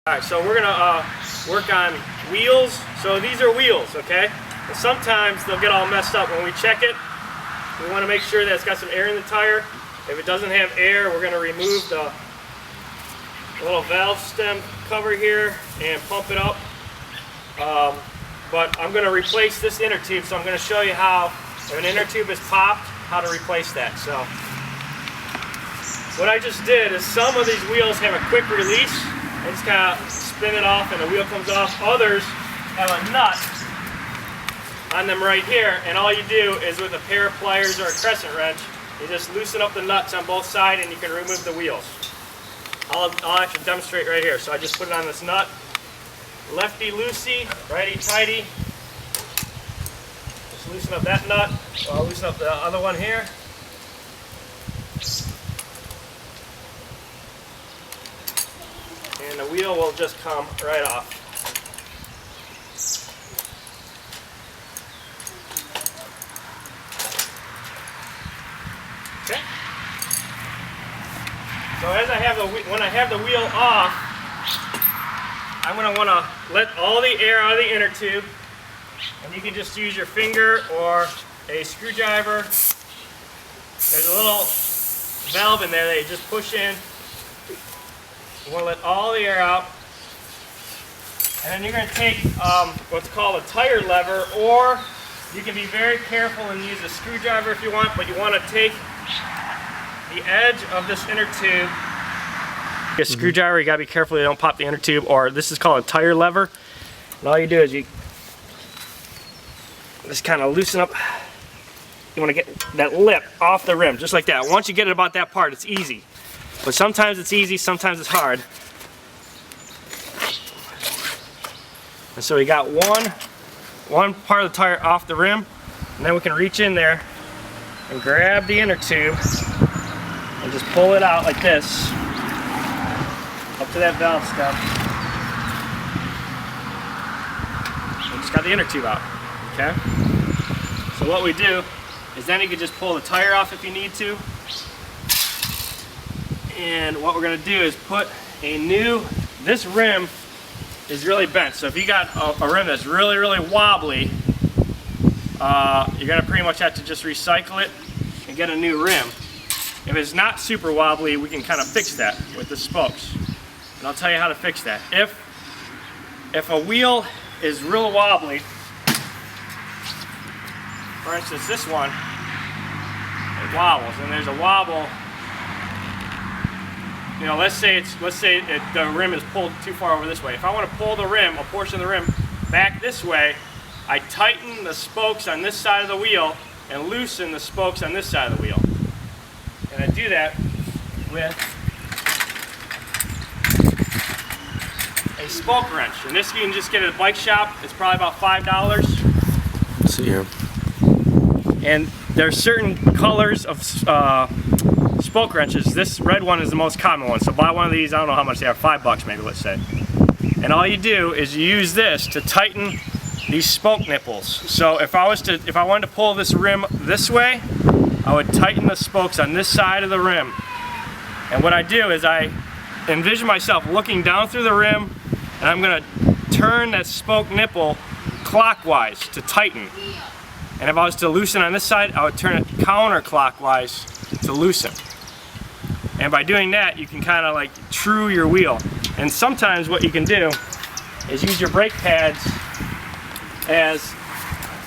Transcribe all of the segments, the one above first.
Alright, so we're going to work on wheels. So these are wheels, okay? And sometimes they'll get all messed up. When we check it, we want to make sure that it's got some air in the tire. If it doesn't have air, we're going to remove the little valve stem cover here and pump it up. But I'm going to replace this inner tube, so I'm going to show you how, if an inner tube is popped, how to replace that. So what I just did is some of these wheels have a quick release. I just kind of spin it off and the wheel comes off. Others have a nut on them right here, and all you do is with a pair of pliers or a crescent wrench, you just loosen up the nuts on both sides and you can remove the wheels. I'll actually demonstrate right here. So I just put it on this nut. Lefty loosey, righty tighty. Just loosen up that nut. So I'll loosen up the other one here. And the wheel will just come right off. Okay. So as when I have the wheel off, I'm going to want to let all the air out of the inner tube, and you can just use your finger or a screwdriver. There's a little valve in there that you just push in. You want to let all the air out, and then you're going to take what's called a tire lever, or you can be very careful and use a screwdriver if you want, but you want to take the edge of this inner tube. A screwdriver, you got to be careful you don't pop the inner tube, or this is called a tire lever. And all you do is you just kind of loosen up. You want to get that lip off the rim, just like that. Once you get it about that part, it's easy. But sometimes it's easy, sometimes it's hard. And so we got one part of the tire off the rim, and then we can reach in there and grab the inner tube and just pull it out like this up to that valve stem. We just got the inner tube out, okay? So what we do is then you can just pull the tire off if you need to. And what we're going to do is put a new, this rim is really bent, so if you got a rim that's really, really wobbly, you're going to pretty much have to just recycle it and get a new rim. If it's not super wobbly, we can kind of fix that with the spokes. And I'll tell you how to fix that. If a wheel is real wobbly, for instance this one, it wobbles, and there's a wobble. You know, let's say the rim is pulled too far over this way. If I want to pull the rim, a portion of the rim, back this way, I tighten the spokes on this side of the wheel and loosen the spokes on this side of the wheel. And I do that with a spoke wrench. And this you can just get at a bike shop. It's probably about $5. Let's see here. And there are certain colors of spoke wrenches. This red one is the most common one, so buy one of these. I don't know how much they are, $5 maybe, let's say. And all you do is you use this to tighten these spoke nipples. So if I wanted to pull this rim this way, I would tighten the spokes on this side of the rim. And what I do is I envision myself looking down through the rim, and I'm going to turn that spoke nipple clockwise to tighten. And if I was to loosen on this side, I would turn it counterclockwise to loosen. And by doing that, you can kind of like true your wheel. And sometimes what you can do is use your brake pads as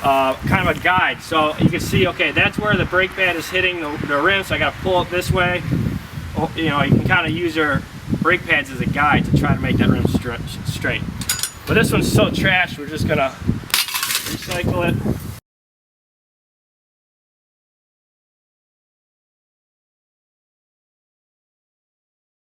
kind of a guide. So you can see, okay, that's where the brake pad is hitting the rim, so I got to pull it this way. You know, you can kind of use your brake pads as a guide to try to make that rim straight. But this one's so trash, we're just going to recycle it.